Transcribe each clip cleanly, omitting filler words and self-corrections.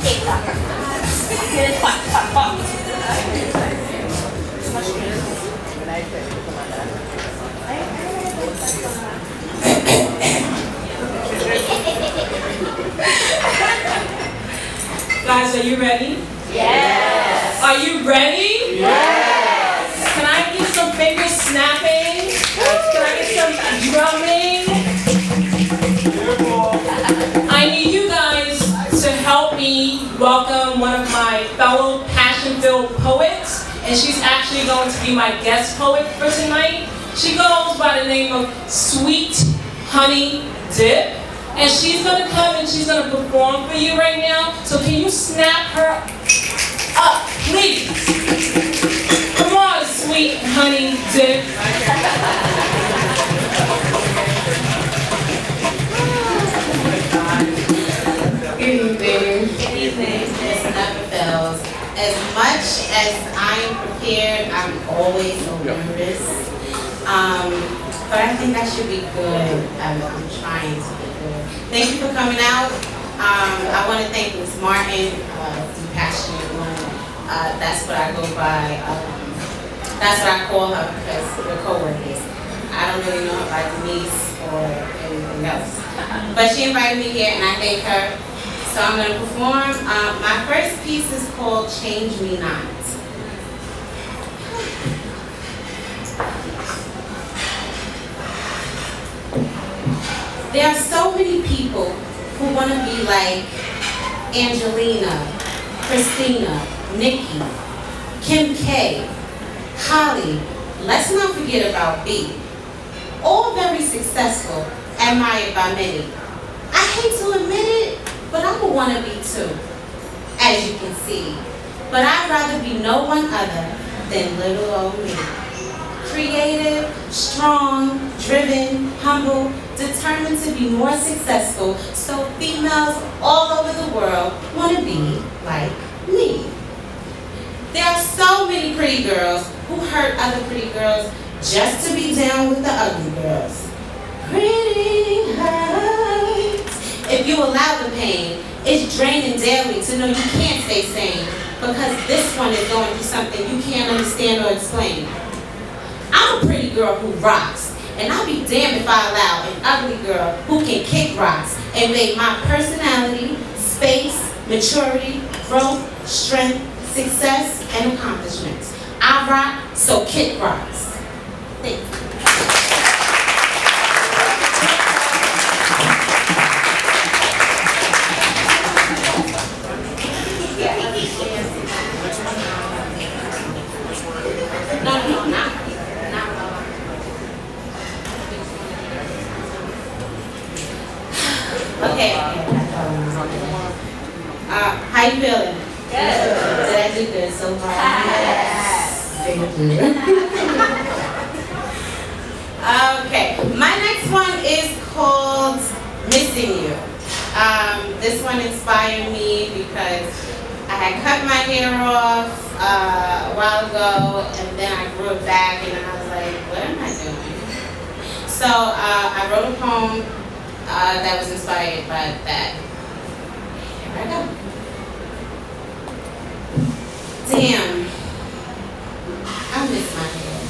Guys, are you ready? Yes. Are you ready? Yes. Can I get some finger snapping? Can I get some drumming? I need you guys to help me welcome one of my fellow passion-filled poets, and she's actually going to be my guest poet for tonight. She goes by the name of Sweet Honey Dip. And she's going to come and she's going to perform for you right now. So can you snap her up, please? Come on, Sweet Honey Dip. Good evening. Good evening. This never fails. As much as I'm prepared, I'm always so nervous. But I think that should be good. I'm trying to be good. Thank you for coming out. I want to thank Ms. Martin, the passionate one. That's what I go by. That's what I call her because we're co-workers. I don't really know her by Denise or anything else. But she invited me here and I thank her. So I'm going to perform. My first piece is called Change Me Not. There are so many people who want to be like Angelina, Christina, Nikki, Kim K, Holly. Let's not forget about B. All very successful, admired by many. I hate to admit it, but I'm a wannabe too, as you can see. But I'd rather be no one other than little old me. Creative, strong, driven, humble, determined to be more successful, so females all over the world want to be like me. There are so many pretty girls who hurt other pretty girls just to be down with the ugly girls. Pretty hurts. If you allow the pain, it's draining daily to know you can't stay sane because this one is going through something you can't understand or explain. I'm a pretty girl who rocks, and I'll be damned if I allow an ugly girl who can kick rocks and make my personality, space, maturity, growth, strength, success, and accomplishments. I rock, so kick rocks. Thank you. No, not. Okay. How you feeling? Good. Did I do good so far? Yes. Thank you. Okay. My next one is called Missing You. This one inspired me because I had cut my hair off a while ago, and then I grew it back, and I was like, what am I doing? So I wrote a poem that was inspired by that. Here I go. Damn, I miss my hair.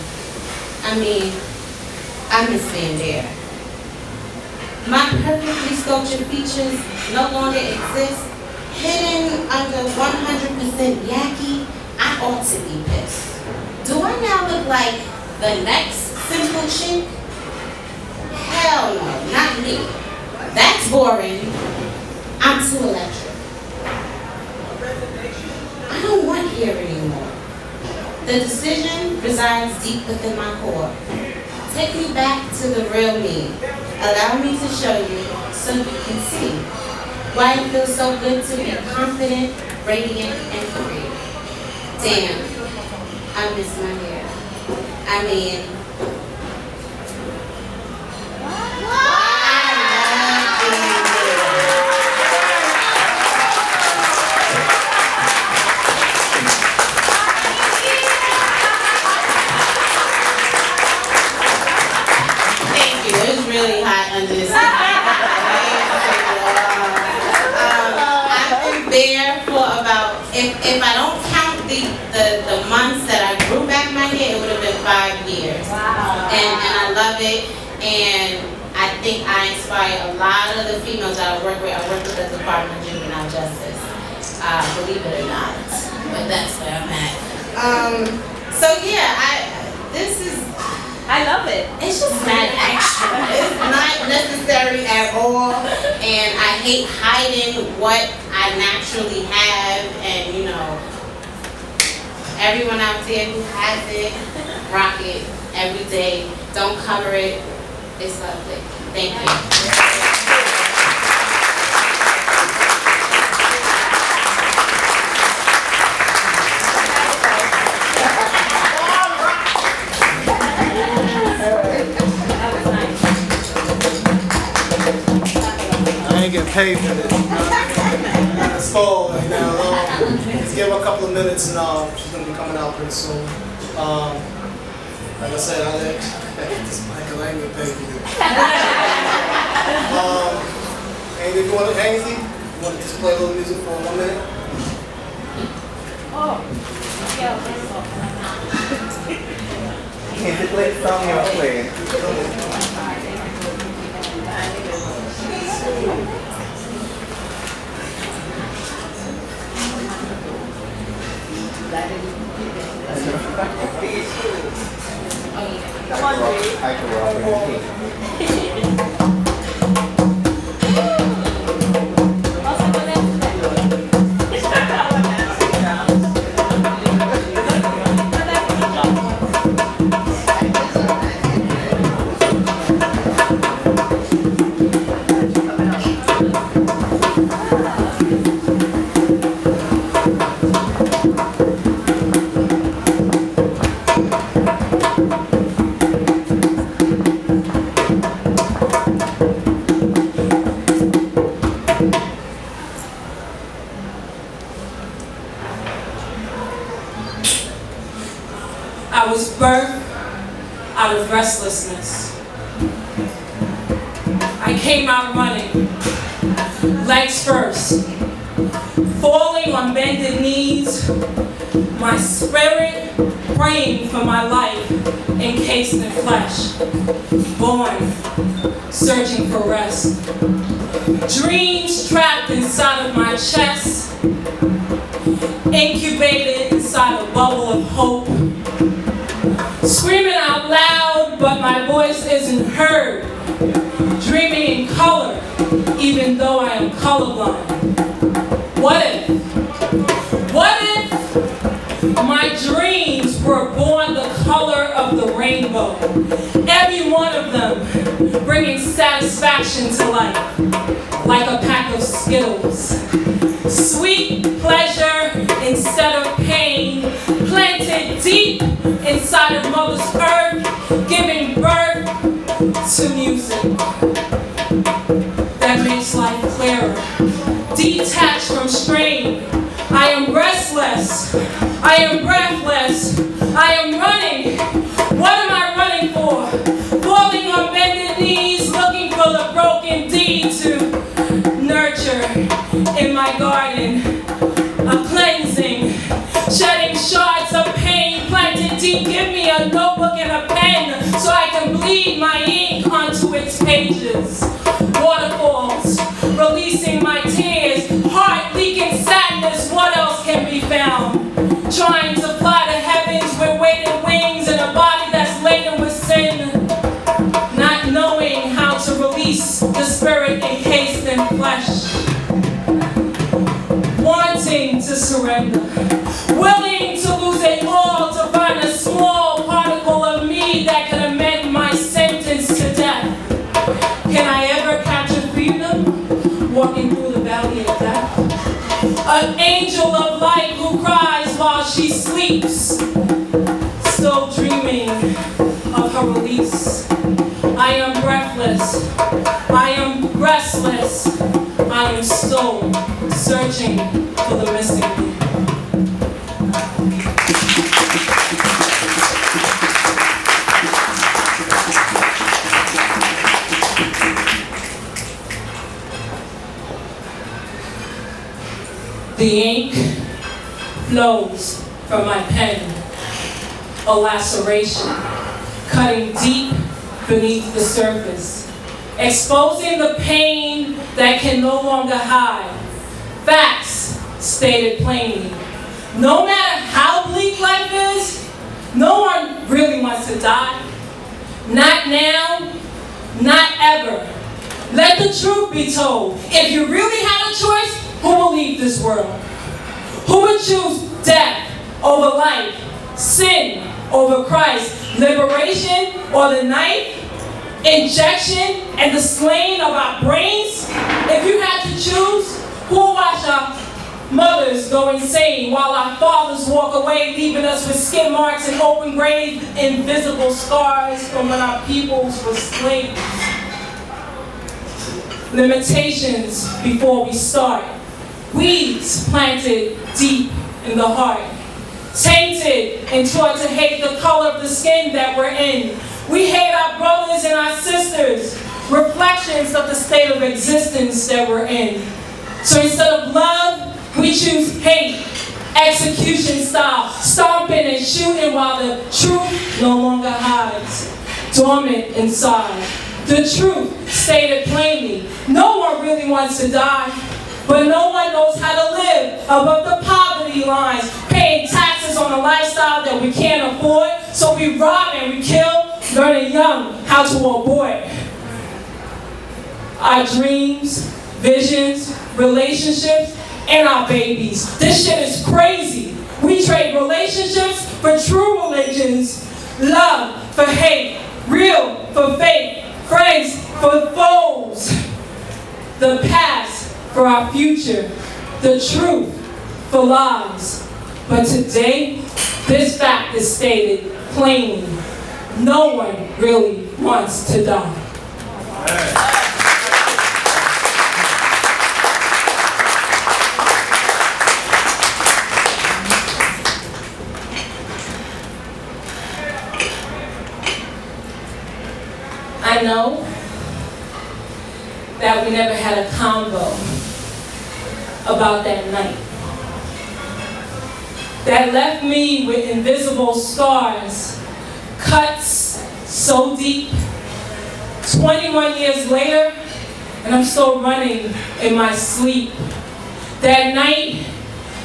I miss being there. My perfectly sculptured features no longer exist. Hidden under 100% yaki, I ought to be pissed. Do I now look like the next simple chick? Hell no, not me. That's boring. I'm too electric. I don't want hair anymore. The decision resides deep within my core. Take me back to the real me. Allow me to show you so you can see why it feels so good to be confident, radiant, and free. Damn, I miss my hair. Thank you. It was really hot under this. I've been hair for about, if I don't count the months that I grew back my hair, it would have been 5 years. Wow. And I love it, and I think I inspire a lot of the females that I work with. I work with the Department of Juvenile Justice, believe it or not, but that's where I'm at. So yeah, I love it. it's just not extra. It's not necessary at all, and I hate hiding what I naturally have, and you know, everyone out there who has it, rock it every day. Don't cover it. It's lovely. Thank you. I ain't getting paid for this. It's full right now. Let's give her a couple of minutes and she's gonna be coming out pretty soon. Like I said, I like this mic, I ain't getting paid for this. And if you want to, Ainsley, you want to just play a little music for 1 minute? Can't you play the song you're playing? Come on, Bree. I can rock it. I was birthed out of restlessness. I came out running, legs first, falling on bended knees, my spirit praying for my life encased in flesh, born, searching for rest. Dreams trapped inside of my chest, incubated inside a bubble of hope. Screaming out loud, but my voice isn't heard. Dreaming in color, even though I am colorblind. What if my dreams were born the color of the rainbow? Every one of them bringing satisfaction to life, like a pack of Skittles. Sweet pleasure instead of pain, planted deep inside of Mother's earth, giving birth to music that makes life clearer. Detached from strain, I am restless, I am breathless, I am running. What am I running for? Falling on bended knees, looking for the broken deed to nurture in my garden. A cleansing, shedding shards of pain, planted deep. Give me a notebook and a pen so I can bleed my ink onto its pages. Waterfalls, releasing my tears, heart leaking sadness. What else can be found? Trying to fly to heavens with weighted wings and a body that's laden with sin. Not knowing how to release the spirit encased in flesh. Wanting to surrender, willing to lose it all to find a small particle of me that could amend my sentence to death. Can I ever catch a freedom walking through the valley of death? An angel of light who cries while she sleeps, still dreaming of her release. I am breathless, I am restless, I am still searching for the missing me. The ink flows from my pen, a laceration, cutting deep beneath the surface, exposing the pain that can no longer hide. Facts stated plainly. No matter how bleak life is, no one really wants to die. Not now, not ever. Let the truth be told. If you really had a choice, who will leave this world? Who would choose death over life, sin over Christ, liberation or the knife, injection and the slaying of our brains? If you had to choose, who will watch our mothers go insane while our fathers walk away, leaving us with skid marks and open graves, invisible scars from when our peoples were slaves? Limitations before we start. Weeds planted deep in the heart. Tainted and taught to hate the color of the skin that we're in. We hate our brothers and our sisters, reflections of the state of existence that we're in. So instead of love, we choose hate, execution style, stomping and shooting while the truth no longer hides, dormant inside. The truth stated plainly. No one really wants to die, but no one knows how to live above the poverty lines, paying taxes on a lifestyle that we can't afford. So we rob and we kill, learning young how to abort. Our dreams, visions, relationships, and our babies. This shit is crazy. We trade relationships for true religions, love for hate, real for fake, friends for foes, the past for our future, the truth for lies. But today, this fact is stated plainly. No one really wants to die. I know that we never had a convo about that night that left me with invisible scars, cuts so deep. 21 years later, and I'm still running in my sleep. That night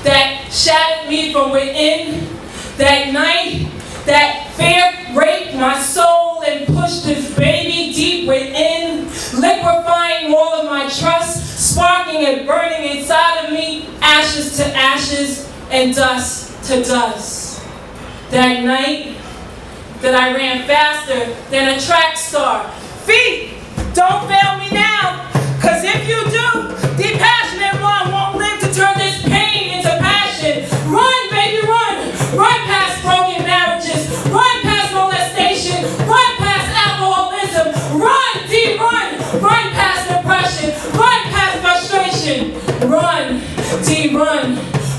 that shattered me from within, that night that fear raped my soul and pushed this baby deep within, liquefying all of my trust, sparking and burning inside of me, ashes to ashes and dust to dust. That night that I ran faster than a track star. Feet, don't fail me now, cause if you do, the passionate one won't live to turn this pain into passion. Run, baby, run. Run past broken marriages. Run past molestation. Run past alcoholism. Run, D, run. Run past depression. Run past frustration. Run, D, run.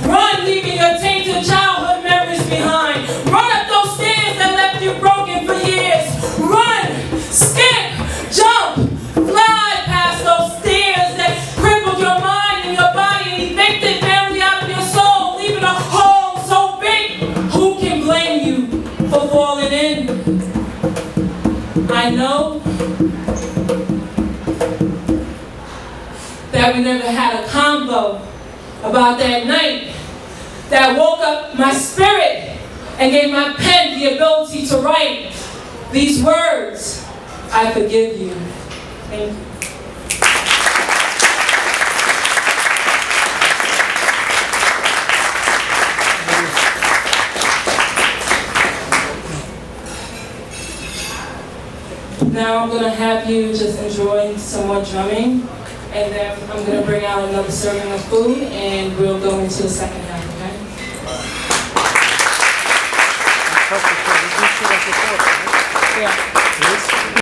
Run, leaving your tainted childhood memories behind. Run up those stairs that left you broken for years. Run, skip, jump, fly past those stairs that crippled your mind and your body and evicted family out of your soul, leaving a hole so big. Who can blame you for falling in? I know that we never had a convo about that night that woke up my spirit and gave my pen the ability to write these words. I forgive you. Thank you. Now I'm going to have you just enjoy some more drumming, and then I'm going to bring out another serving of food, and we'll go into the second half, okay? Yeah.